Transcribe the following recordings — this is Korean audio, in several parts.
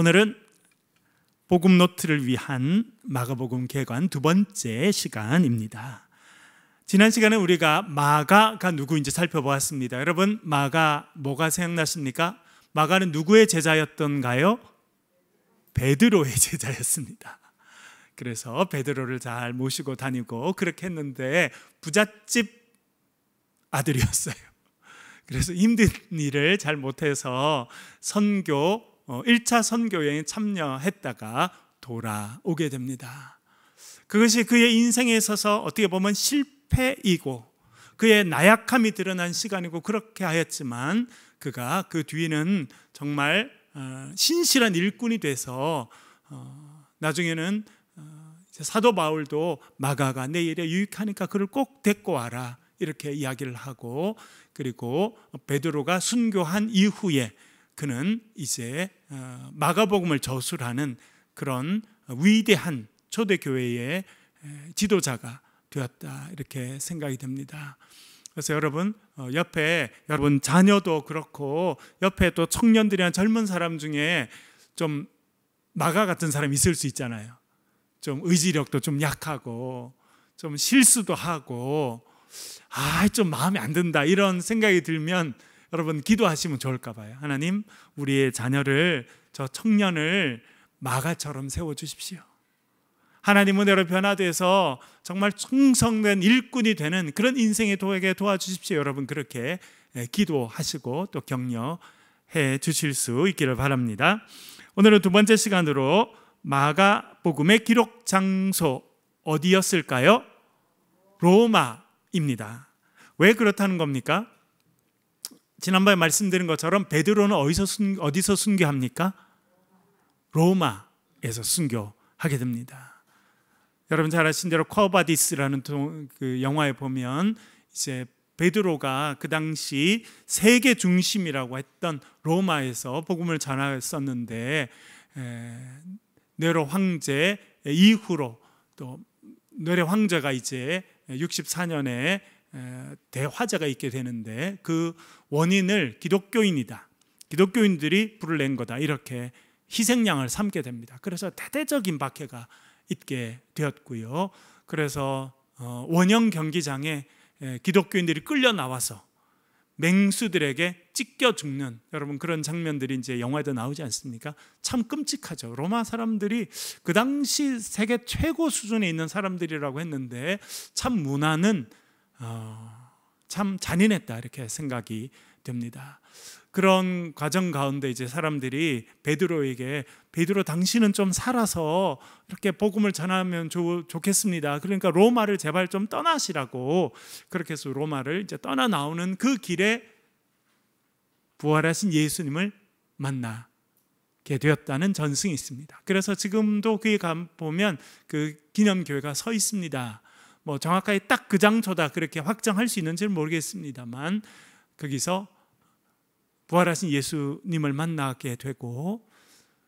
오늘은 복음 노트를 위한 마가복음 개관 두 번째 시간입니다. 지난 시간에 우리가 마가가 누구인지 살펴보았습니다. 여러분, 마가 뭐가 생각나십니까? 마가는 누구의 제자였던가요? 베드로의 제자였습니다. 그래서 베드로를 잘 모시고 다니고 그렇게 했는데 부잣집 아들이었어요. 그래서 힘든 일을 잘 못해서 1차 선교 여행에 참여했다가 돌아오게 됩니다. 그것이 그의 인생에 있어서 어떻게 보면 실패이고 그의 나약함이 드러난 시간이고 그렇게 하였지만 그가 그 뒤에는 정말 신실한 일꾼이 돼서 나중에는 사도 바울도 마가가 내 일에 유익하니까 그를 꼭 데리고 와라 이렇게 이야기를 하고, 그리고 베드로가 순교한 이후에 그는 이제 마가복음을 저술하는 그런 위대한 초대교회의 지도자가 되었다 이렇게 생각이 됩니다. 그래서 여러분 옆에 여러분 자녀도 그렇고 옆에 또 청년들이나 젊은 사람 중에 좀 마가 같은 사람이 있을 수 있잖아요. 좀 의지력도 좀 약하고 좀 실수도 하고 좀 마음에 안 든다 이런 생각이 들면 여러분 기도하시면 좋을까 봐요. 하나님, 우리의 자녀를, 저 청년을 마가처럼 세워주십시오. 하나님은 여러분 변화돼서 정말 충성된 일꾼이 되는 그런 인생의 도에게 도와주십시오. 여러분 그렇게 기도하시고 또 격려해 주실 수 있기를 바랍니다. 오늘은 두 번째 시간으로 마가복음의 기록 장소 어디였을까요? 로마입니다. 왜 그렇다는 겁니까? 지난번에 말씀드린 것처럼 베드로는 어디서 순교합니까? 로마에서 순교하게 됩니다. 여러분 잘 아신 대로 쿼바디스라는 그 영화에 보면 이제 베드로가 그 당시 세계 중심이라고 했던 로마에서 복음을 전했었는데 네로 황제 이후로 또 네로 황제가 이제 64년에 대화재가 있게 되는데 그 원인을 기독교인들이 불을 낸 거다 이렇게 희생양을 삼게 됩니다. 그래서 대대적인 박해가 있게 되었고요. 그래서 원형 경기장에 기독교인들이 끌려 나와서 맹수들에게 찢겨 죽는 여러분 그런 장면들이 이제 영화에도 나오지 않습니까? 참 끔찍하죠. 로마 사람들이 그 당시 세계 최고 수준에 있는 사람들이라고 했는데 참 문화는 참 잔인했다 이렇게 생각이 됩니다. 그런 과정 가운데 이제 사람들이 베드로에게 베드로 당신은 좀 살아서 이렇게 복음을 전하면 좋겠습니다. 그러니까 로마를 제발 좀 떠나시라고 그렇게 해서 로마를 이제 떠나 나오는 그 길에 부활하신 예수님을 만나게 되었다는 전승이 있습니다. 그래서 지금도 그에 보면 그 기념교회가 서 있습니다. 뭐 정확하게 딱 그 장소다 그렇게 확정할 수 있는지는 모르겠습니다만 거기서 부활하신 예수님을 만나게 되고,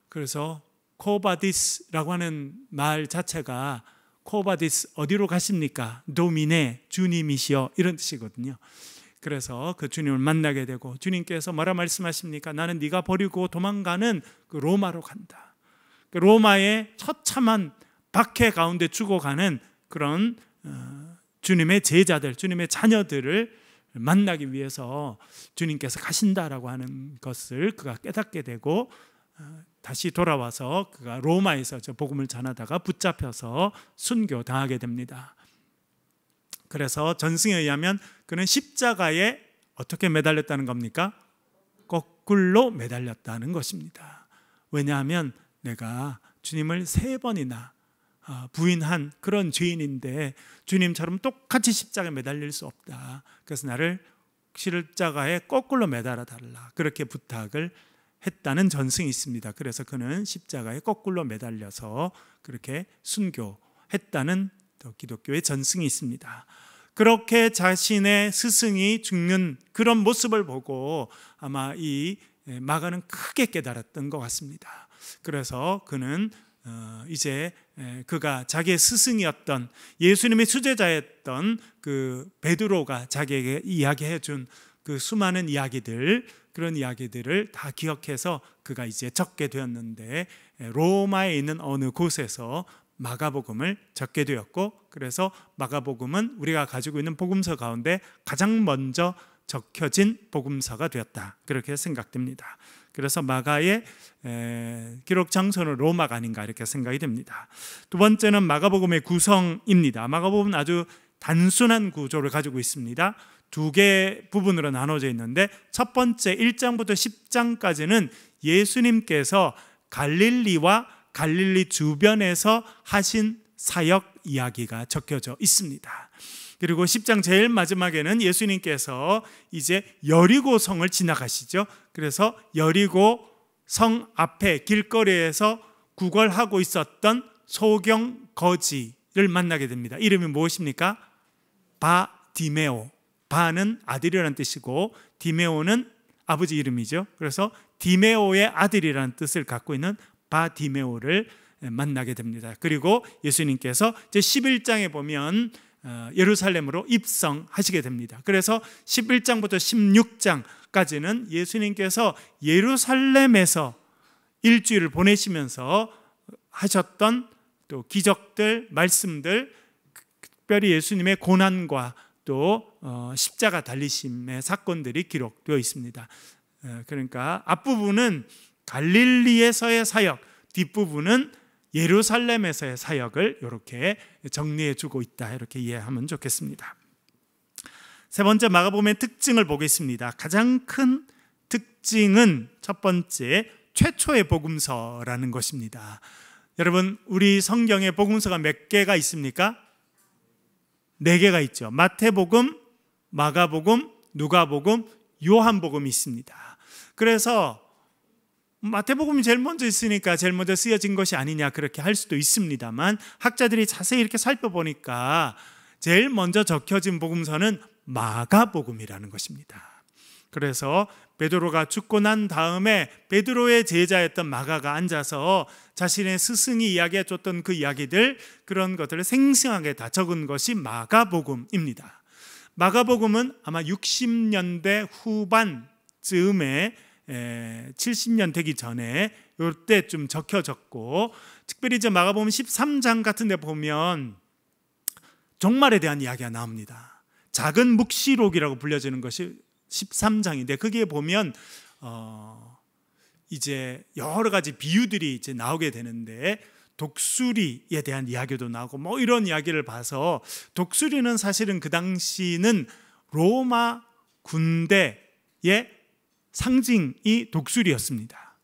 그래서 코바디스라고 하는 말 자체가 코바디스 어디로 가십니까? 도미네 주님이시여 이런 뜻이거든요. 그래서 그 주님을 만나게 되고 주님께서 뭐라 말씀하십니까? 나는 네가 버리고 도망가는 그 로마로 간다. 그 로마의 처참한 박해 가운데 죽어가는 그런 주님의 제자들, 주님의 자녀들을 만나기 위해서 주님께서 가신다라고 하는 것을 그가 깨닫게 되고 다시 돌아와서 그가 로마에서 저 복음을 전하다가 붙잡혀서 순교당하게 됩니다. 그래서 전승에 의하면 그는 십자가에 어떻게 매달렸다는 겁니까? 거꾸로 매달렸다는 것입니다. 왜냐하면 내가 주님을 3번이나 부인한 그런 죄인인데 주님처럼 똑같이 십자가에 매달릴 수 없다. 그래서 나를 십자가에 거꾸로 매달아 달라 그렇게 부탁을 했다는 전승이 있습니다. 그래서 그는 십자가에 거꾸로 매달려서 그렇게 순교했다는 또 기독교의 전승이 있습니다. 그렇게 자신의 스승이 죽는 그런 모습을 보고 아마 이 마가는 크게 깨달았던 것 같습니다. 그래서 그는 이제 그가 자기의 스승이었던 예수님의 수제자였던 그 베드로가 자기에게 이야기해 준 그 수많은 이야기들, 그런 이야기들을 다 기억해서 그가 이제 적게 되었는데, 로마에 있는 어느 곳에서 마가복음을 적게 되었고, 그래서 마가복음은 우리가 가지고 있는 복음서 가운데 가장 먼저 적혀진 복음서가 되었다, 그렇게 생각됩니다. 그래서 마가의 기록 장소는 로마가 아닌가 이렇게 생각이 됩니다. 두 번째는 마가복음의 구성입니다. 마가복음은 아주 단순한 구조를 가지고 있습니다. 두 개 부분으로 나눠져 있는데, 첫 번째 1장부터 10장까지는 예수님께서 갈릴리와 갈릴리 주변에서 하신 사역 이야기가 적혀져 있습니다. 그리고 10장 제일 마지막에는 예수님께서 이제 여리고 성을 지나가시죠. 그래서 여리고 성 앞에 길거리에서 구걸하고 있었던 소경 거지를 만나게 됩니다. 이름이 무엇입니까? 바디메오. 바는 아들이라는 뜻이고 디메오는 아버지 이름이죠. 그래서 디메오의 아들이라는 뜻을 갖고 있는 바디메오를 만나게 됩니다. 그리고 예수님께서 이제 11장에 보면 예루살렘으로 입성하시게 됩니다. 그래서 11장부터 16장까지는 예수님께서 예루살렘에서 일주일을 보내시면서 하셨던 또 기적들, 말씀들, 특별히 예수님의 고난과 또 십자가 달리심의 사건들이 기록되어 있습니다. 그러니까 앞부분은 갈릴리에서의 사역, 뒷부분은 예루살렘에서의 사역을 이렇게 정리해 주고 있다, 이렇게 이해하면 좋겠습니다. 세 번째, 마가복음의 특징을 보겠습니다. 가장 큰 특징은 첫 번째, 최초의 복음서라는 것입니다. 여러분, 우리 성경에 복음서가 몇 개가 있습니까? 4개가 있죠. 마태복음, 마가복음, 누가복음, 요한복음이 있습니다. 그래서 마태복음이 제일 먼저 있으니까 제일 먼저 쓰여진 것이 아니냐 그렇게 할 수도 있습니다만, 학자들이 자세히 이렇게 살펴보니까 제일 먼저 적혀진 복음서는 마가복음이라는 것입니다. 그래서 베드로가 죽고 난 다음에 베드로의 제자였던 마가가 앉아서 자신의 스승이 이야기해 줬던 그 이야기들, 그런 것들을 생생하게 다 적은 것이 마가복음입니다. 마가복음은 아마 60년대 후반쯤에 70년 되기 전에 이때쯤 적혀졌고, 특별히 이제 마가복음 13장 같은 데 보면 종말에 대한 이야기가 나옵니다. 작은 묵시록이라고 불려지는 것이 13장인데, 거기에 보면 이제 여러 가지 비유들이 이제 나오게 되는데, 독수리에 대한 이야기도 나오고 뭐 이런 이야기를 봐서, 독수리는 사실은 그 당시는 로마 군대의 상징이 독수리였습니다.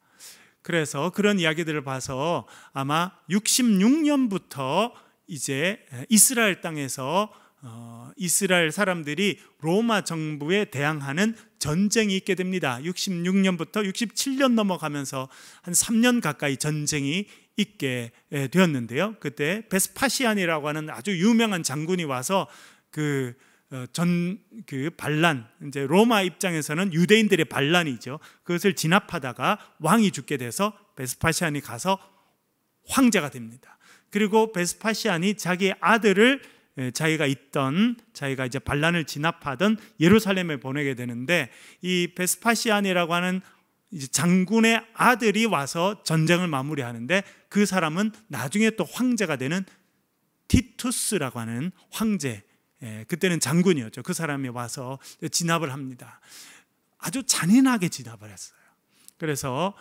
그래서 그런 이야기들을 봐서 아마 66년부터 이제 이스라엘 땅에서 이스라엘 사람들이 로마 정부에 대항하는 전쟁이 있게 됩니다. 66년부터 67년 넘어가면서 한 3년 가까이 전쟁이 있게 되었는데요. 그때 베스파시안이라고 하는 아주 유명한 장군이 와서 그 반란, 이제 로마 입장에서는 유대인들의 반란이죠. 그것을 진압하다가 왕이 죽게 돼서 베스파시안이 가서 황제가 됩니다. 그리고 베스파시안이 자기 아들을 자기가 이제 반란을 진압하던 예루살렘에 보내게 되는데, 이 베스파시안이라고 하는 이제 장군의 아들이 와서 전쟁을 마무리하는데, 그 사람은 나중에 또 황제가 되는 티투스라고 하는 황제, 그때는 장군이었죠. 그 사람이 와서 진압을 합니다. 아주 잔인하게 진압을 했어요. 그래서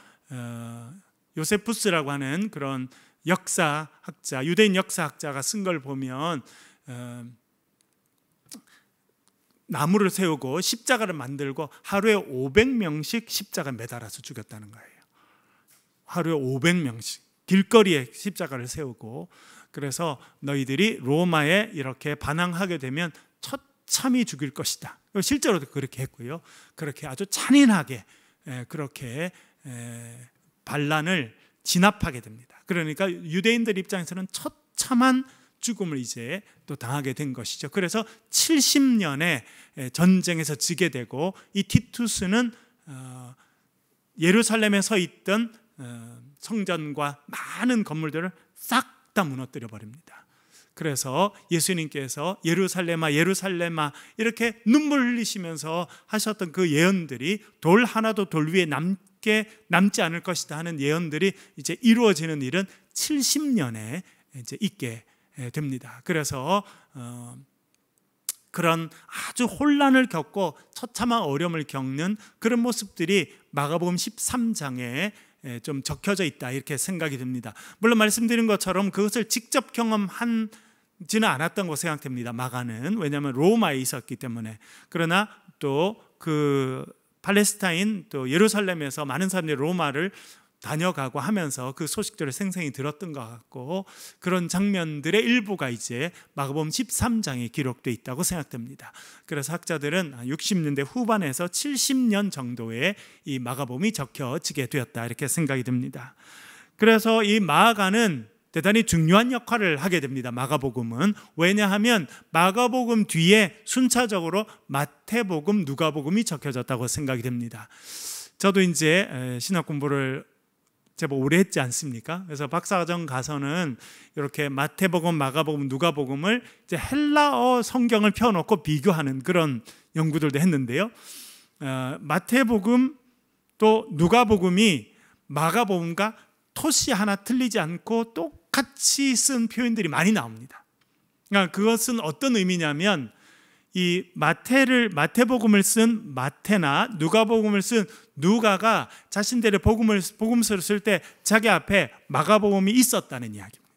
요세푸스라고 하는 그런 역사학자, 유대인 역사학자가 쓴 걸 보면 나무를 세우고 십자가를 만들고 하루에 500명씩 십자가 매달아서 죽였다는 거예요. 하루에 500명씩 길거리에 십자가를 세우고, 그래서 너희들이 로마에 이렇게 반항하게 되면 처참히 죽일 것이다. 실제로도 그렇게 했고요. 그렇게 아주 잔인하게 그렇게 반란을 진압하게 됩니다. 그러니까 유대인들 입장에서는 처참한 죽음을 이제 또 당하게 된 것이죠. 그래서 70년에 전쟁에서 지게 되고, 이 티투스는 예루살렘에 서 있던 성전과 많은 건물들을 싹 다 무너뜨려 버립니다. 그래서 예수님께서 예루살렘아 예루살렘아 이렇게 눈물 흘리시면서 하셨던 그 예언들이 돌 하나도 돌 위에 남지 않을 것이다 하는 예언들이 이제 이루어지는 일은 70년에 이제 있게 됩니다. 그래서 그런 아주 혼란을 겪고 처참한 어려움을 겪는 그런 모습들이 마가복음 13장에 좀 적혀져 있다 이렇게 생각이 듭니다. 물론 말씀드린 것처럼 그것을 직접 경험한 지는 않았던 것으로 생각됩니다. 마가는 왜냐하면 로마에 있었기 때문에. 그러나 또 그 팔레스타인 또 예루살렘에서 많은 사람들이 로마를 다녀가고 하면서 그 소식들을 생생히 들었던 것 같고 그런 장면들의 일부가 이제 마가복음 13장에 기록되어 있다고 생각됩니다. 그래서 학자들은 60년대 후반에서 70년 정도의 이 마가복음이 적혀지게 되었다 이렇게 생각이 듭니다. 그래서 이 마가는 대단히 중요한 역할을 하게 됩니다. 마가복음은. 왜냐하면 마가복음 뒤에 순차적으로 마태복음, 누가복음이 적혀졌다고 생각이 됩니다. 저도 이제 신학 공부를 제법 오래 했지 않습니까? 그래서 박사과정 가서는 이렇게 마태복음, 마가복음, 누가복음을 이제 헬라어 성경을 펴놓고 비교하는 그런 연구들도 했는데요. 마태복음 또 누가복음이 마가복음과 토시 하나 틀리지 않고 똑같이 쓴 표현들이 많이 나옵니다. 그러니까 그것은 어떤 의미냐면 이 마태복음을 쓴 마태나 누가복음을 쓴 누가가 자신들의 복음서를 쓸 때 자기 앞에 마가복음이 있었다는 이야기입니다.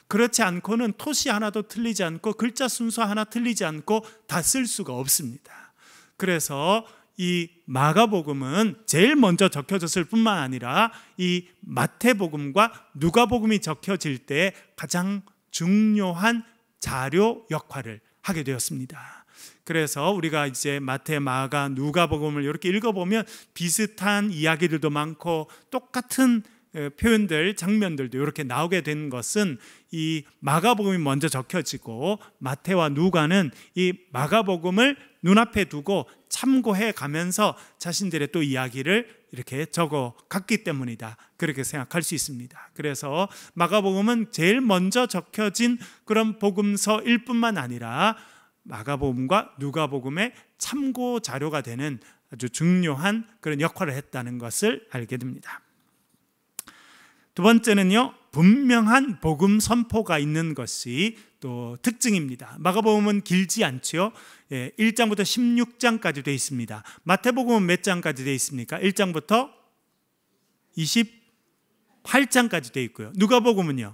그렇지 않고는 토시 하나도 틀리지 않고 글자 순서 하나 틀리지 않고 다 쓸 수가 없습니다. 그래서 이 마가복음은 제일 먼저 적혀졌을 뿐만 아니라 이 마태복음과 누가복음이 적혀질 때 가장 중요한 자료 역할을 하게 되었습니다. 그래서 우리가 이제 마태, 마가, 누가복음을 이렇게 읽어보면 비슷한 이야기들도 많고 똑같은 표현들, 장면들도 이렇게 나오게 된 것은 이 마가복음이 먼저 적혀지고 마태와 누가는 이 마가복음을 눈앞에 두고 참고해 가면서 자신들의 또 이야기를 이렇게 적어 갔기 때문이다. 그렇게 생각할 수 있습니다. 그래서 마가복음은 제일 먼저 적혀진 그런 복음서일 뿐만 아니라 마가복음과 누가복음의 참고 자료가 되는 아주 중요한 그런 역할을 했다는 것을 알게 됩니다. 두 번째는요, 분명한 복음 선포가 있는 것이 또 특징입니다. 마가복음은 길지 않죠. 1장부터 16장까지 되어 있습니다. 마태복음은 몇 장까지 되어 있습니까? 1장부터 28장까지 되어 있고요. 누가복음은요,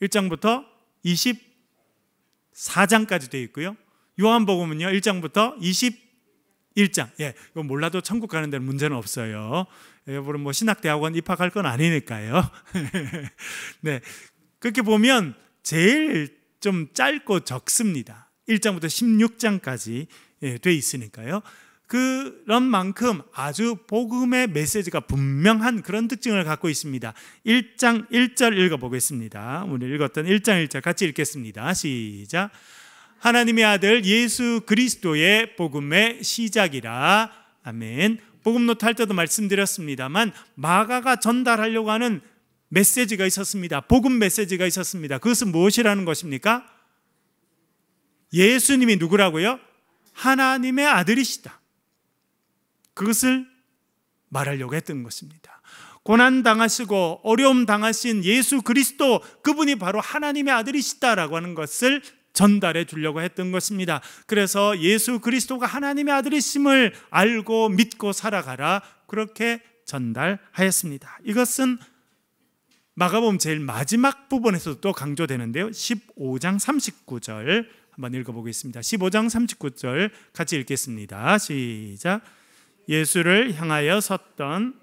1장부터 24장까지 되어 있고요. 요한복음은요, 1장부터 21장. 이거 몰라도 천국 가는 데는 문제는 없어요. 여러분 뭐 신학대학원 입학할 건 아니니까요. 네, 그렇게 보면 제일 좀 짧고 적습니다. 1장부터 16장까지 돼 있으니까요. 그런 만큼 아주 복음의 메시지가 분명한 그런 특징을 갖고 있습니다. 1장 1절 읽어보겠습니다. 오늘 읽었던 1장 1절 같이 읽겠습니다. 시작. 하나님의 아들 예수 그리스도의 복음의 시작이라. 아멘. 복음 노트 할 때도 말씀드렸습니다만 마가가 전달하려고 하는 메시지가 있었습니다. 복음 메시지가 있었습니다. 그것은 무엇이라는 것입니까? 예수님이 누구라고요? 하나님의 아들이시다. 그것을 말하려고 했던 것입니다. 고난 당하시고 어려움 당하신 예수 그리스도, 그분이 바로 하나님의 아들이시다라고 하는 것을 전달해 주려고 했던 것입니다. 그래서 예수 그리스도가 하나님의 아들이심을 알고 믿고 살아가라, 그렇게 전달하였습니다. 이것은 마가복음 제일 마지막 부분에서도 또 강조되는데요. 15장 39절 한번 읽어보겠습니다. 15장 39절 같이 읽겠습니다. 시작. 예수를 향하여 섰던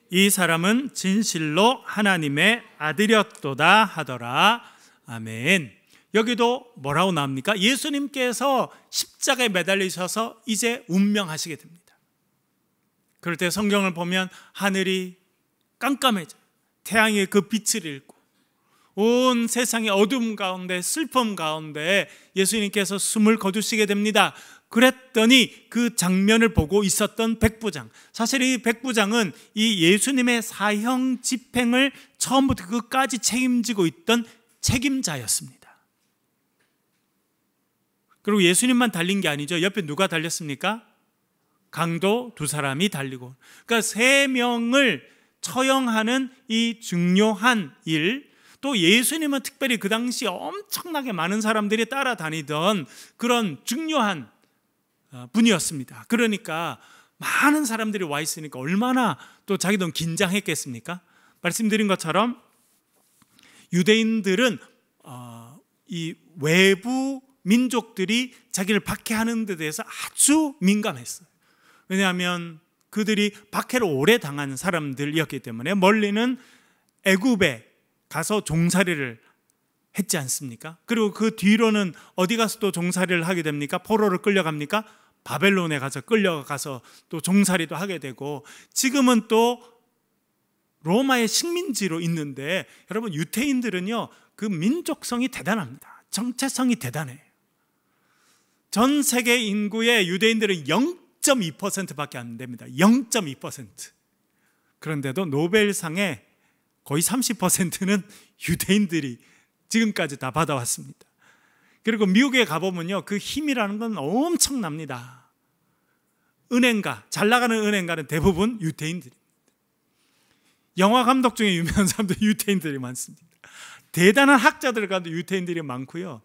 이 사람은 진실로 하나님의 아들이었도다 하더라. 아멘. 여기도 뭐라고 나옵니까? 예수님께서 십자가에 매달리셔서 이제 운명하시게 됩니다. 그럴 때 성경을 보면 하늘이 깜깜해져요. 태양이 그 빛을 잃고 온 세상의 어둠 가운데, 슬픔 가운데 예수님께서 숨을 거두시게 됩니다. 그랬더니 그 장면을 보고 있었던 백부장, 사실 이 백부장은 이 예수님의 사형 집행을 처음부터 끝까지 책임지고 있던 책임자였습니다. 그리고 예수님만 달린 게 아니죠. 옆에 누가 달렸습니까? 강도 두 사람이 달리고, 그러니까 3명을 처형하는 이 중요한 일, 또 예수님은 특별히 그 당시 엄청나게 많은 사람들이 따라다니던 그런 중요한 분이었습니다. 그러니까 많은 사람들이 와 있으니까 얼마나 또 자기도 긴장했겠습니까? 말씀드린 것처럼 유대인들은 이 외부 민족들이 자기를 박해하는 데 대해서 아주 민감했어요. 왜냐하면 그들이 박해를 오래 당한 사람들이었기 때문에. 멀리는 애굽에 가서 종살이를 했지 않습니까? 그리고 그 뒤로는 어디 가서 또 종살이를 하게 됩니까? 포로를 끌려갑니까? 바벨론에 가서 끌려가서 또 종살이도 하게 되고, 지금은 또 로마의 식민지로 있는데, 여러분 유대인들은요 그 민족성이 대단합니다. 정체성이 대단해요. 전 세계 인구의 유대인들은 0.2%밖에 안 됩니다. 0.2%. 그런데도 노벨상의 거의 30%는 유대인들이 지금까지 다 받아왔습니다. 그리고 미국에 가보면요 그 힘이라는 건 엄청납니다. 은행가, 잘 나가는 은행가는 대부분 유대인들입니다. 영화 감독 중에 유명한 사람도 유대인들이 많습니다. 대단한 학자들 가도 유대인들이 많고요,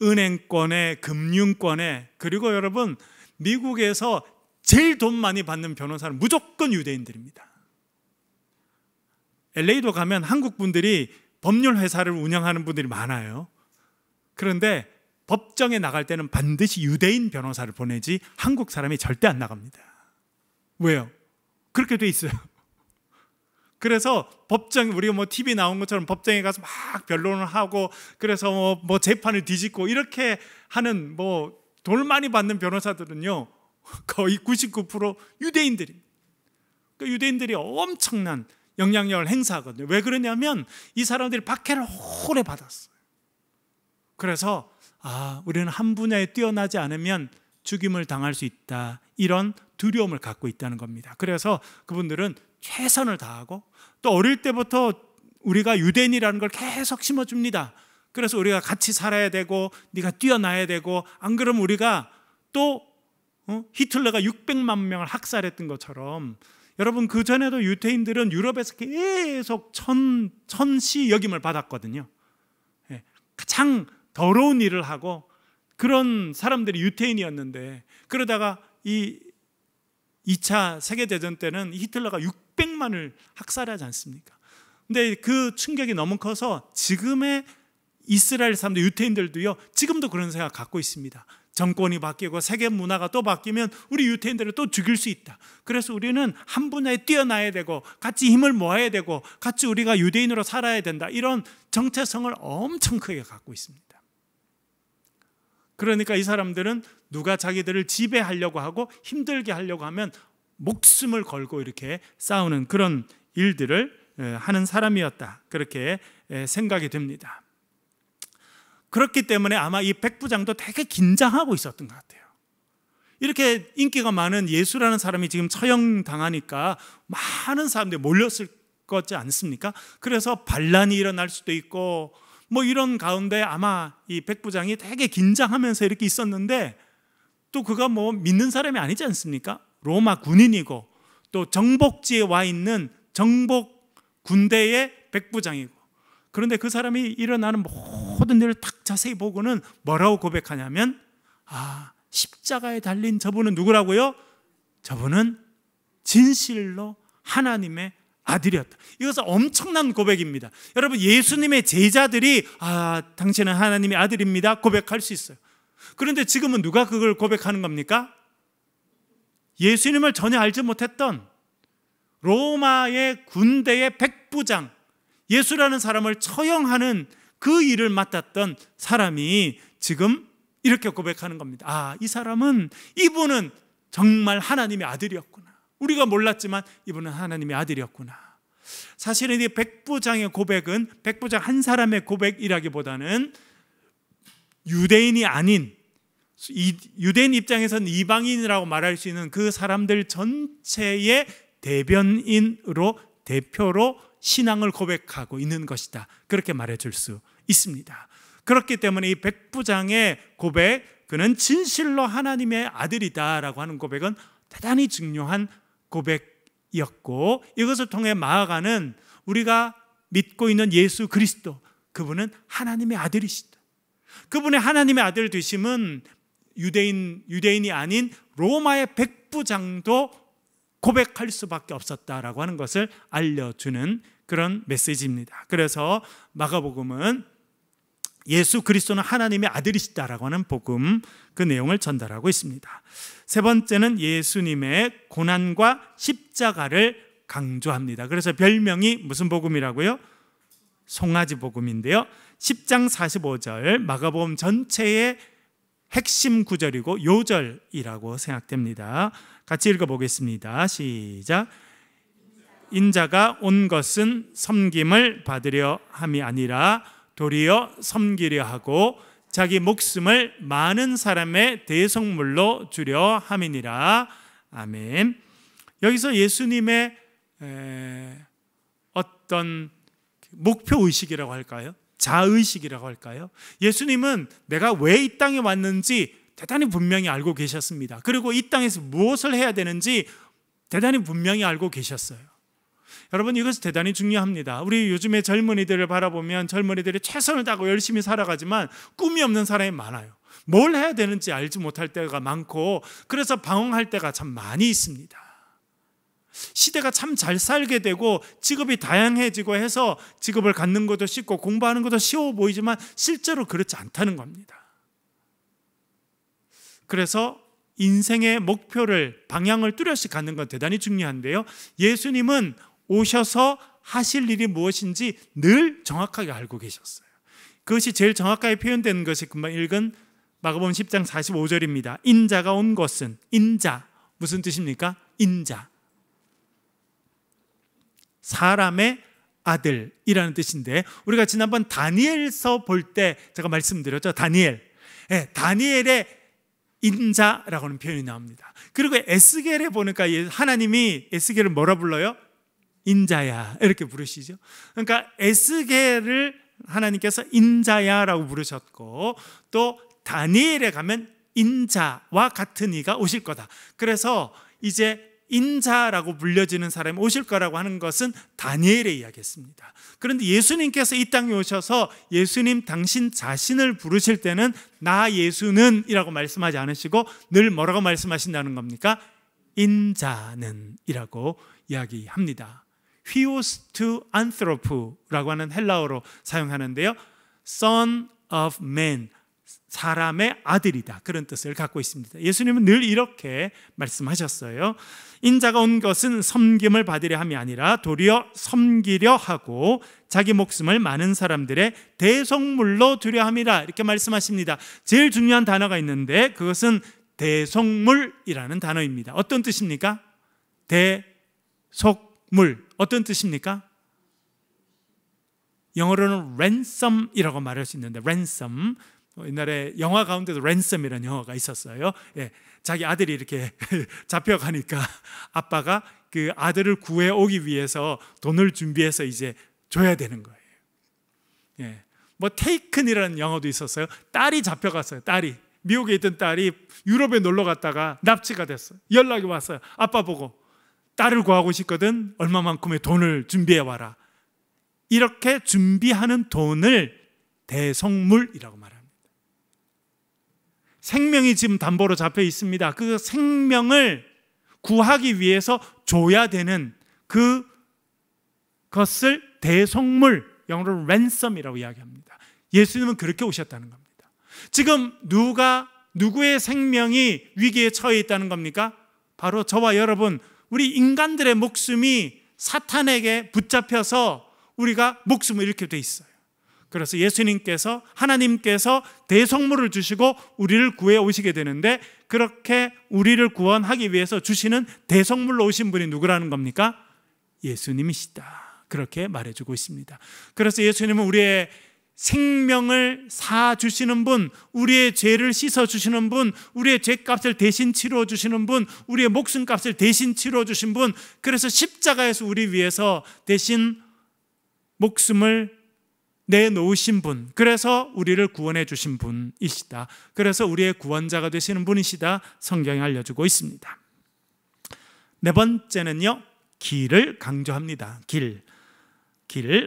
은행권에, 금융권에, 그리고 여러분 미국에서 제일 돈 많이 받는 변호사는 무조건 유대인들입니다. LA도 가면 한국 분들이 법률 회사를 운영하는 분들이 많아요. 그런데 법정에 나갈 때는 반드시 유대인 변호사를 보내지 한국 사람이 절대 안 나갑니다. 왜요? 그렇게 돼 있어요. 그래서 법정, 우리가 뭐 TV 나온 것처럼 법정에 가서 막 변론을 하고, 그래서 뭐 재판을 뒤집고 이렇게 하는 뭐 돈을 많이 받는 변호사들은요 거의 99% 유대인들입니다. 그러니까 유대인들이 엄청난 영향력을 행사하거든요. 왜 그러냐면 이 사람들이 박해를 오래 받았어요. 그래서 우리는 한 분야에 뛰어나지 않으면 죽임을 당할 수 있다, 이런 두려움을 갖고 있다는 겁니다. 그래서 그분들은 최선을 다하고, 또 어릴 때부터 우리가 유대인이라는 걸 계속 심어줍니다. 그래서 우리가 같이 살아야 되고 네가 뛰어나야 되고, 안 그러면 우리가 또 히틀러가 600만 명을 학살했던 것처럼, 여러분 그 전에도 유대인들은 유럽에서 계속 천시 여김을 받았거든요. 가장 더러운 일을 하고 그런 사람들이 유대인이었는데, 그러다가 이 2차 세계대전 때는 히틀러가 600만을 학살하지 않습니까? 근데 그 충격이 너무 커서 지금의 이스라엘 사람들, 유대인들도요 지금도 그런 생각 갖고 있습니다. 정권이 바뀌고 세계 문화가 또 바뀌면 우리 유대인들을 또 죽일 수 있다. 그래서 우리는 한 분야에 뛰어나야 되고 같이 힘을 모아야 되고 같이 우리가 유대인으로 살아야 된다, 이런 정체성을 엄청 크게 갖고 있습니다. 그러니까 이 사람들은 누가 자기들을 지배하려고 하고 힘들게 하려고 하면 목숨을 걸고 이렇게 싸우는 그런 일들을 하는 사람이었다, 그렇게 생각이 됩니다. 그렇기 때문에 아마 이 백부장도 되게 긴장하고 있었던 것 같아요. 이렇게 인기가 많은 예수라는 사람이 지금 처형당하니까 많은 사람들이 몰렸을 거지 않습니까? 그래서 반란이 일어날 수도 있고 뭐 이런 가운데 아마 이 백부장이 되게 긴장하면서 이렇게 있었는데, 또 그가 뭐 믿는 사람이 아니지 않습니까? 로마 군인이고 또 정복지에 와 있는 정복 군대의 백부장이고, 그런데 그 사람이 일어나는 모든 일을 딱 자세히 보고는 뭐라고 고백하냐면, 십자가에 달린 저분은 누구라고요? 저분은 진실로 하나님의 아들이었다. 이것은 엄청난 고백입니다. 여러분, 예수님의 제자들이 당신은 하나님의 아들입니다 고백할 수 있어요. 그런데 지금은 누가 그걸 고백하는 겁니까? 예수님을 전혀 알지 못했던 로마의 군대의 백부장, 예수라는 사람을 처형하는 그 일을 맡았던 사람이 지금 이렇게 고백하는 겁니다. 이분은 정말 하나님의 아들이었구나. 우리가 몰랐지만 이분은 하나님의 아들이었구나. 사실은 이 백부장의 고백은 백부장 한 사람의 고백이라기보다는 유대인이 아닌 유대인 입장에서는 이방인이라고 말할 수 있는 그 사람들 전체의 대변인으로, 대표로 신앙을 고백하고 있는 것이다, 그렇게 말해줄 수 있습니다. 그렇기 때문에 이 백부장의 고백, 그는 진실로 하나님의 아들이다라고 하는 고백은 대단히 중요한 고백이었고, 이것을 통해 마가는 우리가 믿고 있는 예수 그리스도, 그분은 하나님의 아들이시다, 그분의 하나님의 아들 되심은 유대인이 아닌 로마의 백부장도 고백할 수밖에 없었다라고 하는 것을 알려주는 그런 메시지입니다. 그래서 마가복음은 예수 그리스도는 하나님의 아들이시다라고 하는 복음, 그 내용을 전달하고 있습니다. 세 번째는 예수님의 고난과 십자가를 강조합니다. 그래서 별명이 무슨 복음이라고요? 송아지 복음인데요, 10장 45절 마가복음 전체의 핵심 구절이고 요절이라고 생각됩니다. 같이 읽어보겠습니다. 시작. 인자가 온 것은 섬김을 받으려 함이 아니라 도리어 섬기려 하고 자기 목숨을 많은 사람의 대속물로 주려 함이니라. 아멘. 여기서 예수님의 어떤 목표의식이라고 할까요? 자의식이라고 할까요? 예수님은 내가 왜 이 땅에 왔는지 대단히 분명히 알고 계셨습니다. 그리고 이 땅에서 무엇을 해야 되는지 대단히 분명히 알고 계셨어요. 여러분, 이것이 대단히 중요합니다. 우리 요즘에 젊은이들을 바라보면 젊은이들이 최선을 다하고 열심히 살아가지만 꿈이 없는 사람이 많아요. 뭘 해야 되는지 알지 못할 때가 많고, 그래서 방황할 때가 참 많이 있습니다. 시대가 참 잘 살게 되고 직업이 다양해지고 해서 직업을 갖는 것도 쉽고 공부하는 것도 쉬워 보이지만 실제로 그렇지 않다는 겁니다. 그래서 인생의 목표를, 방향을 뚜렷이 갖는 건 대단히 중요한데요, 예수님은 오셔서 하실 일이 무엇인지 늘 정확하게 알고 계셨어요. 그것이 제일 정확하게 표현되는 것이 금방 읽은 마가복음 10장 45절입니다. 인자가 온 것은, 인자 무슨 뜻입니까? 인자, 사람의 아들이라는 뜻인데, 우리가 지난번 다니엘서 볼 때 제가 말씀드렸죠. 다니엘의 인자라고 하는 표현이 나옵니다. 그리고 에스겔에 보니까 하나님이 에스겔을 뭐라 불러요? 인자야, 이렇게 부르시죠. 그러니까 에스겔을 하나님께서 인자야라고 부르셨고, 또 다니엘에 가면 인자와 같은 이가 오실 거다. 그래서 이제 인자라고 불려지는 사람이 오실 거라고 하는 것은 다니엘의 이야기였습니다. 그런데 예수님께서 이 땅에 오셔서 예수님 당신 자신을 부르실 때는 나 예수는 이라고 말씀하지 않으시고 늘 뭐라고 말씀하신다는 겁니까? 인자는 이라고 이야기합니다. Huios to anthropo라고 하는 헬라어로 사용하는데요, Son of Man, 사람의 아들이다, 그런 뜻을 갖고 있습니다. 예수님은 늘 이렇게 말씀하셨어요. 인자가 온 것은 섬김을 받으려 함이 아니라 도리어 섬기려 하고 자기 목숨을 많은 사람들의 대속물로 주려 함이라, 이렇게 말씀하십니다. 제일 중요한 단어가 있는데 그것은 대속물이라는 단어입니다. 어떤 뜻입니까? 대속물, 어떤 뜻입니까? 영어로는 ransom이라고 말할 수 있는데, ransom, 옛날에 영화 가운데도 랜섬이라는 영화가 있었어요. 예, 자기 아들이 이렇게 잡혀가니까 아빠가 그 아들을 구해오기 위해서 돈을 준비해서 이제 줘야 되는 거예요. 예, 뭐 테이큰이라는 영화도 있었어요. 딸이 잡혀갔어요. 딸이, 미국에 있던 딸이 유럽에 놀러 갔다가 납치가 됐어요. 연락이 왔어요. 아빠 보고 딸을 구하고 싶거든, 얼마만큼의 돈을 준비해 와라. 이렇게 준비하는 돈을 대속물이라고 말합니다. 생명이 지금 담보로 잡혀 있습니다. 그 생명을 구하기 위해서 줘야 되는 그것을 대속물, 영어로 ransom이라고 이야기합니다. 예수님은 그렇게 오셨다는 겁니다. 지금 누구의 생명이 위기에 처해 있다는 겁니까? 바로 저와 여러분, 우리 인간들의 목숨이 사탄에게 붙잡혀서 우리가 목숨을 잃게 돼 있어요. 그래서 예수님께서, 하나님께서 대속물을 주시고 우리를 구해 오시게 되는데, 그렇게 우리를 구원하기 위해서 주시는 대속물로 오신 분이 누구라는 겁니까? 예수님이시다, 그렇게 말해주고 있습니다. 그래서 예수님은 우리의 생명을 사주시는 분, 우리의 죄를 씻어주시는 분, 우리의 죄값을 대신 치러주시는 분, 우리의 목숨값을 대신 치러주신 분, 그래서 십자가에서 우리 위해서 대신 목숨을 내놓으신 분, 그래서 우리를 구원해 주신 분이시다. 그래서 우리의 구원자가 되시는 분이시다. 성경이 알려주고 있습니다. 네 번째는요, 길을 강조합니다. 길.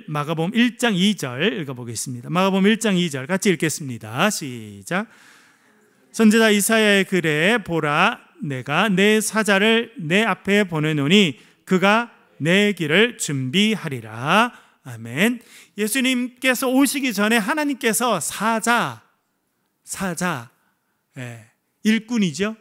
마가복음 1장 2절 읽어보겠습니다. 마가복음 1장 2절 같이 읽겠습니다. 시작. 선지자 이사야의 글에 보라, 내가 내 사자를 내 앞에 보내노니 그가 내 길을 준비하리라. 아멘. 예수님께서 오시기 전에 하나님께서 사자, 일꾼이죠.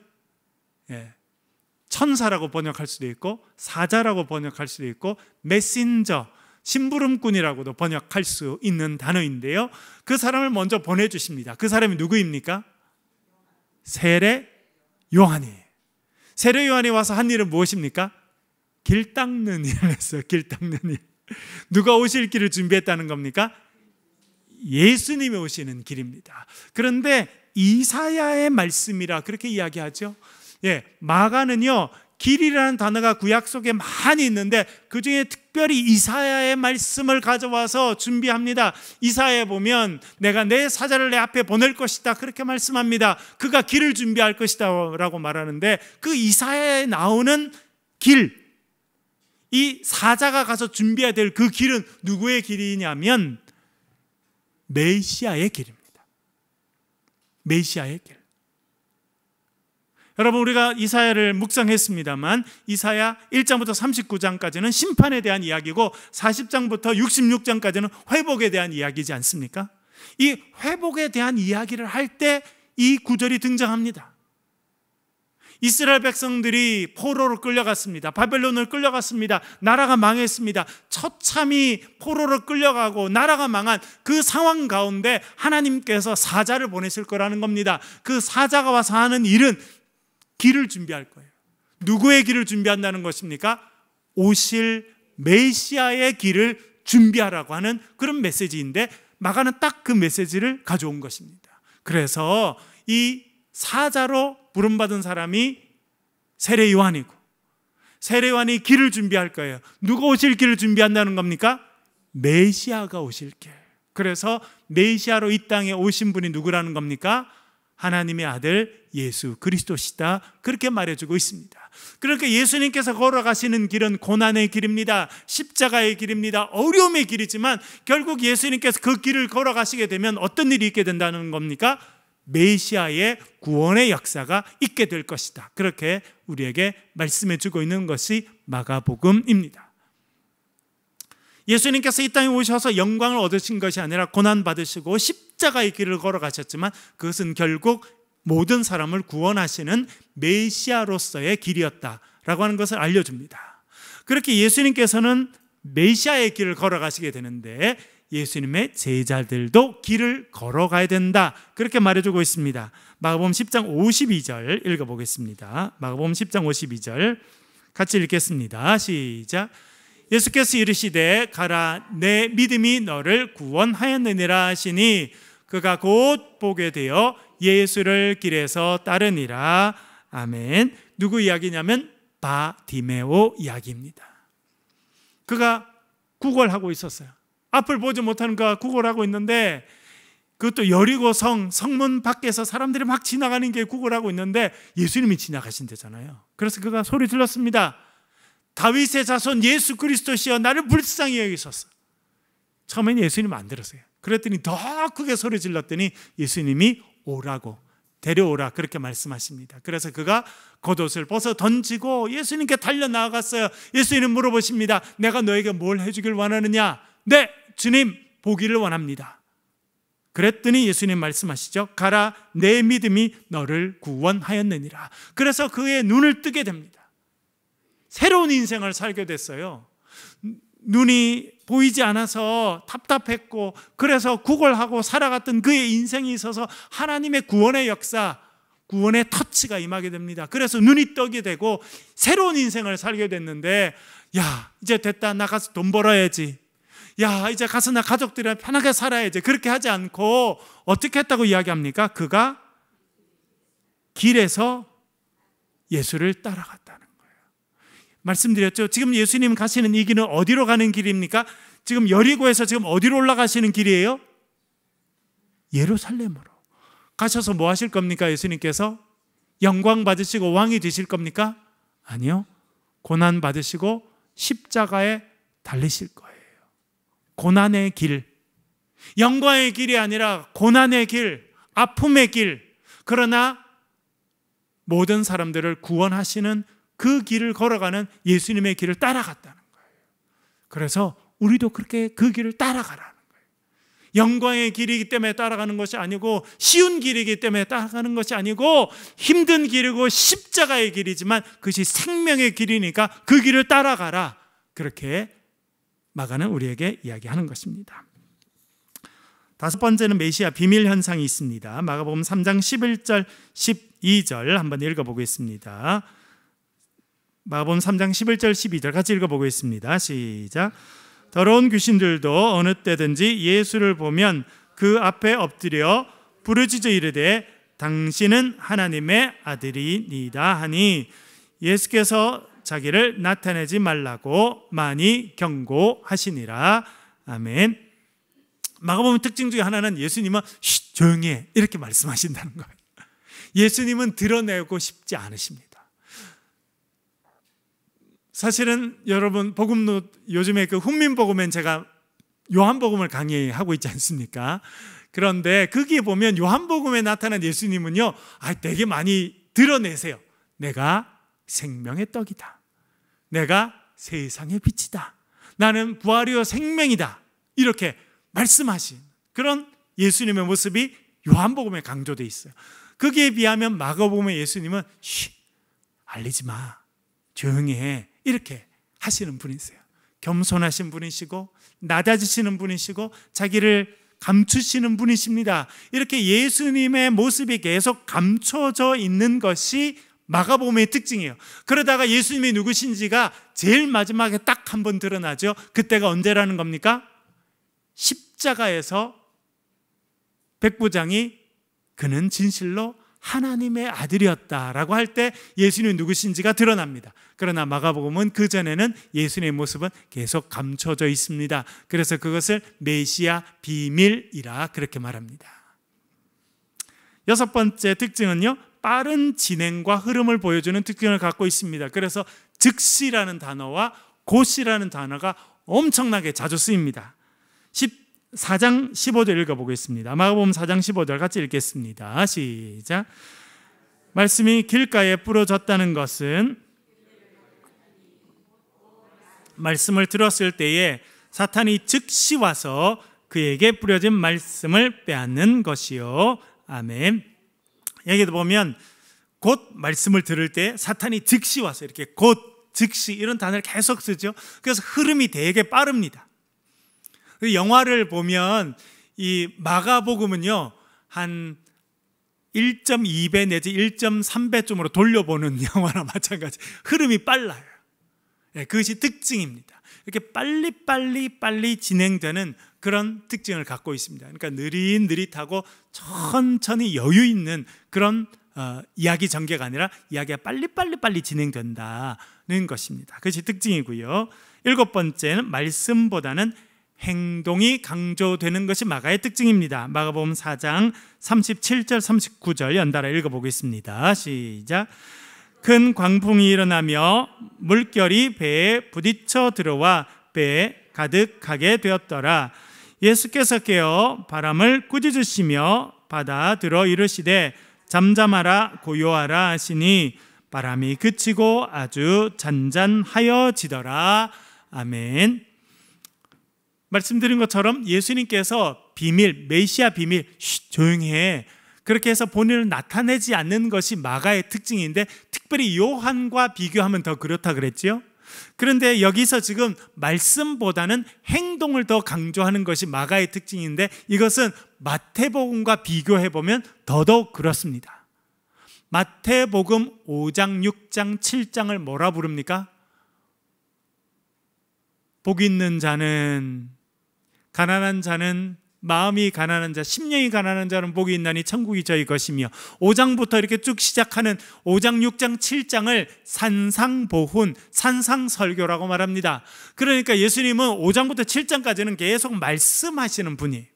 천사라고 번역할 수도 있고 사자라고 번역할 수도 있고 메신저, 심부름꾼이라고도 번역할 수 있는 단어인데요, 그 사람을 먼저 보내주십니다. 그 사람이 누구입니까? 세례 요한이에요. 세례 요한이 와서 한 일은 무엇입니까? 길 닦는 일을 했어요. 길 닦는 일. 누가 오실 길을 준비했다는 겁니까? 예수님이 오시는 길입니다. 그런데 이사야의 말씀이라 그렇게 이야기하죠. 마가는요, 길이라는 단어가 구약 속에 많이 있는데 그 중에 특별히 이사야의 말씀을 가져와서 준비합니다. 이사야에 보면 내가 내 사자를 내 앞에 보낼 것이다 그렇게 말씀합니다. 그가 길을 준비할 것이다 라고 말하는데, 그 이사야에 나오는 길, 이 사자가 가서 준비해야 될 그 길은 누구의 길이냐면 메시아의 길입니다. 메시아의 길. 여러분, 우리가 이사야를 묵상했습니다만 이사야 1장부터 39장까지는 심판에 대한 이야기고 40장부터 66장까지는 회복에 대한 이야기지 않습니까? 이 회복에 대한 이야기를 할 때 이 구절이 등장합니다. 이스라엘 백성들이 포로로 끌려갔습니다. 바벨론을 끌려갔습니다. 나라가 망했습니다. 처참히 포로로 끌려가고 나라가 망한 그 상황 가운데 하나님께서 사자를 보내실 거라는 겁니다. 그 사자가 와서 하는 일은 길을 준비할 거예요. 누구의 길을 준비한다는 것입니까? 오실 메시아의 길을 준비하라고 하는 그런 메시지인데, 마가는 딱 그 메시지를 가져온 것입니다. 그래서 이 사자로 부름받은 사람이 세례 요한이고, 세례 요한이 길을 준비할 거예요. 누가 오실 길을 준비한다는 겁니까? 메시아가 오실 길. 그래서 메시아로 이 땅에 오신 분이 누구라는 겁니까? 하나님의 아들 예수 그리스도시다 그렇게 말해주고 있습니다. 그러니까 예수님께서 걸어가시는 길은 고난의 길입니다. 십자가의 길입니다. 어려움의 길이지만 결국 예수님께서 그 길을 걸어가시게 되면 어떤 일이 있게 된다는 겁니까? 메시아의 구원의 역사가 있게 될 것이다. 그렇게 우리에게 말씀해 주고 있는 것이 마가복음입니다. 예수님께서 이 땅에 오셔서 영광을 얻으신 것이 아니라 고난받으시고 십자가의 길을 걸어가셨지만 그것은 결국 모든 사람을 구원하시는 메시아로서의 길이었다라고 하는 것을 알려줍니다. 그렇게 예수님께서는 메시아의 길을 걸어가시게 되는데 예수님의 제자들도 길을 걸어가야 된다 그렇게 말해주고 있습니다. 마가복음 10장 52절 읽어보겠습니다. 마가복음 10장 52절 같이 읽겠습니다. 시작. 예수께서 이르시되 가라, 내 믿음이 너를 구원하였느니라 하시니 그가 곧 보게 되어 예수를 길에서 따르니라. 아멘. 누구 이야기냐면 바디메오 이야기입니다. 그가 구걸하고 있었어요. 앞을 보지 못하는 그가 구걸하고 있는데, 그것도 여리고 성문 밖에서 사람들이 막 지나가는 게 구걸하고 있는데 예수님이 지나가신 데잖아요. 그래서 그가 소리 질렀습니다. 다윗의 자손 예수 그리스도시여 나를 불쌍히 여기소서. 처음에는 예수님 안 들었어요. 그랬더니 더 크게 소리 질렀더니 예수님이 오라고, 데려오라 그렇게 말씀하십니다. 그래서 그가 겉옷을 벗어 던지고 예수님께 달려나갔어요. 예수님 물어보십니다. 내가 너에게 뭘 해주길 원하느냐? 네, 주님 보기를 원합니다. 그랬더니 예수님 말씀하시죠. 가라, 내 믿음이 너를 구원하였느니라. 그래서 그의 눈을 뜨게 됩니다. 새로운 인생을 살게 됐어요. 눈이 보이지 않아서 답답했고 그래서 구걸하고 살아갔던 그의 인생이 있어서 하나님의 구원의 역사, 구원의 터치가 임하게 됩니다. 그래서 눈이 뜨게 되고 새로운 인생을 살게 됐는데, 야, 이제 됐다, 나가서 돈 벌어야지. 야, 이제 가서 나 가족들이랑 편하게 살아야지. 그렇게 하지 않고 어떻게 했다고 이야기합니까? 그가 길에서 예수를 따라갔다는 거예요. 말씀드렸죠. 지금 예수님 가시는 이 길은 어디로 가는 길입니까? 지금 여리고에서 지금 어디로 올라가시는 길이에요? 예루살렘으로 가셔서 뭐 하실 겁니까? 예수님께서 영광 받으시고 왕이 되실 겁니까? 아니요. 고난 받으시고 십자가에 달리실 거예요. 고난의 길, 영광의 길이 아니라 고난의 길, 아픔의 길. 그러나 모든 사람들을 구원하시는 그 길을 걸어가는 예수님의 길을 따라갔다는 거예요. 그래서 우리도 그렇게 그 길을 따라가라는 거예요. 영광의 길이기 때문에 따라가는 것이 아니고, 쉬운 길이기 때문에 따라가는 것이 아니고, 힘든 길이고 십자가의 길이지만 그것이 생명의 길이니까 그 길을 따라가라. 그렇게 마가는 우리에게 이야기하는 것입니다. 다섯 번째는 메시아 비밀 현상이 있습니다. 마가복음 3장 11절 12절 한번 읽어보겠습니다. 마가복음 3장 11절 12절 같이 읽어보겠습니다. 시작. 더러운 귀신들도 어느 때든지 예수를 보면 그 앞에 엎드려 부르짖어 이르되 당신은 하나님의 아들이니다 하니 예수께서 자기를 나타내지 말라고 많이 경고하시니라. 아멘. 마가복음 특징 중에 하나는 예수님은 조용히 해 이렇게 말씀하신다는 거예요. 예수님은 드러내고 싶지 않으십니다. 사실은 여러분 복음로 요즘에 그 훈민복음엔 제가 요한복음을 강의하고 있지 않습니까? 그런데 거기에 보면 요한복음에 나타난 예수님은요, 되게 많이 드러내세요. 내가 생명의 떡이다. 내가 세상의 빛이다. 나는 부활이요 생명이다. 이렇게 말씀하신 그런 예수님의 모습이 요한복음에 강조되어 있어요. 거기에 비하면 마가복음의 예수님은 알리지 마, 조용히 해 이렇게 하시는 분이세요. 겸손하신 분이시고 낮아지시는 분이시고 자기를 감추시는 분이십니다. 이렇게 예수님의 모습이 계속 감춰져 있는 것이 마가복음의 특징이에요. 그러다가 예수님이 누구신지가 제일 마지막에 딱 한 번 드러나죠. 그때가 언제라는 겁니까? 십자가에서 백부장이 그는 진실로 하나님의 아들이었다라고 할 때 예수님이 누구신지가 드러납니다. 그러나 마가복음은 그전에는 예수님의 모습은 계속 감춰져 있습니다. 그래서 그것을 메시아 비밀이라 그렇게 말합니다. 여섯 번째 특징은요, 빠른 진행과 흐름을 보여주는 특징을 갖고 있습니다. 그래서 즉시라는 단어와 곧이라는 단어가 엄청나게 자주 쓰입니다. 4장 15절 읽어보겠습니다. 마가복음 4장 15절 같이 읽겠습니다. 시작. 말씀이 길가에 부러졌다는 것은 말씀을 들었을 때에 사탄이 즉시 와서 그에게 뿌려진 말씀을 빼앗는 것이요. 아멘. 여기도 보면 곧 말씀을 들을 때 사탄이 즉시 와서 이렇게 곧, 즉시 이런 단어를 계속 쓰죠. 그래서 흐름이 되게 빠릅니다. 영화를 보면 이 마가복음은요 한 1.2배 내지 1.3배쯤으로 돌려보는 영화나 마찬가지. 흐름이 빨라요. 그것이 특징입니다. 이렇게 빨리 진행되는 그런 특징을 갖고 있습니다. 그러니까 느릿느릿하고 천천히 여유 있는 그런 이야기 전개가 아니라 이야기가 빨리 진행된다는 것입니다. 그것이 특징이고요. 일곱 번째는 말씀보다는 행동이 강조되는 것이 마가의 특징입니다. 마가복음 4장 37절 39절 연달아 읽어보겠습니다. 시작. 큰 광풍이 일어나며 물결이 배에 부딪혀 들어와 배에 가득하게 되었더라. 예수께서 깨어 바람을 꾸짖으시며 바다 들어 이르시되 잠잠하라 고요하라 하시니 바람이 그치고 아주 잔잔하여지더라. 아멘. 말씀드린 것처럼 예수님께서 비밀, 메시아 비밀, 조용히 해, 그렇게 해서 본인을 나타내지 않는 것이 마가의 특징인데 특별히 요한과 비교하면 더 그렇다 그랬죠. 그런데 여기서 지금 말씀보다는 행동을 더 강조하는 것이 마가의 특징인데 이것은 마태복음과 비교해보면 더더욱 그렇습니다. 마태복음 5장, 6장, 7장을 뭐라 부릅니까? 복 있는 자는 마음이 가난한 자, 심령이 가난한 자는 복이 있나니 천국이 저희 것이며, 5장부터 이렇게 쭉 시작하는 5장, 6장, 7장을 산상보훈, 산상설교라고 말합니다. 그러니까 예수님은 5장부터 7장까지는 계속 말씀하시는 분이에요.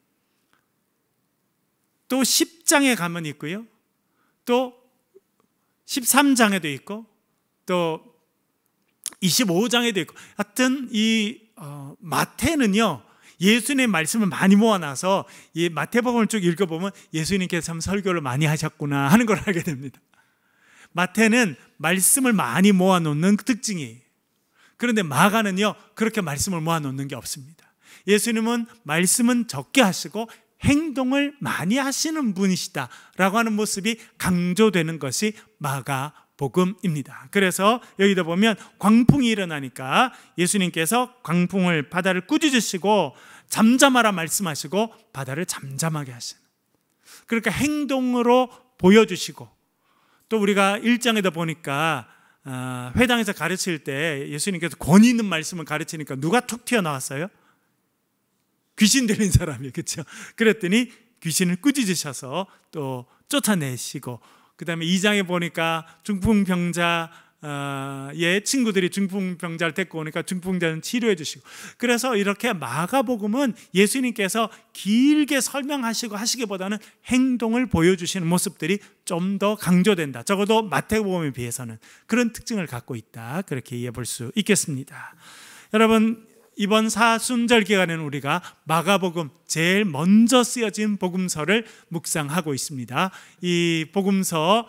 또 10장에 가면 있고요, 또 13장에도 있고, 또 25장에도 있고, 하여튼 이 마태는요, 예수님의 말씀을 많이 모아놔서 이 마태복음을 쭉 읽어보면 예수님께서 참 설교를 많이 하셨구나 하는 걸 알게 됩니다. 마태는 말씀을 많이 모아놓는 특징이에요. 그런데 마가는요, 그렇게 말씀을 모아놓는 게 없습니다. 예수님은 말씀은 적게 하시고 행동을 많이 하시는 분이시다라고 하는 모습이 강조되는 것이 마가복음입니다. 그래서 여기다 보면 광풍이 일어나니까 예수님께서 광풍을, 바다를 꾸짖으시고 잠잠하라 말씀하시고 바다를 잠잠하게 하시는, 그러니까 행동으로 보여주시고, 또 우리가 1장에다 보니까 회당에서 가르칠 때 예수님께서 권위 있는 말씀을 가르치니까 누가 툭 튀어나왔어요? 귀신 들린 사람이, 그렇죠? 그랬더니 귀신을 꾸짖으셔서 또 쫓아내시고, 그 다음에 2장에 보니까 중풍병자의 친구들이 중풍병자를 데리고 오니까 중풍병자는 치료해 주시고, 그래서 이렇게 마가복음은 예수님께서 길게 설명하시고 하시기보다는 행동을 보여주시는 모습들이 좀 더 강조된다, 적어도 마태복음에 비해서는 그런 특징을 갖고 있다, 그렇게 이해해 볼 수 있겠습니다. 여러분, 이번 사순절 기간에는 우리가 마가복음, 제일 먼저 쓰여진 복음서를 묵상하고 있습니다. 이 복음서,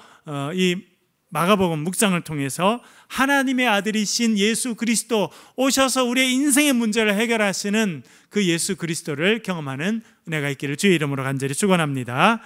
이 마가복음 묵상을 통해서 하나님의 아들이신 예수 그리스도, 오셔서 우리의 인생의 문제를 해결하시는 그 예수 그리스도를 경험하는 은혜가 있기를 주의 이름으로 간절히 축원합니다.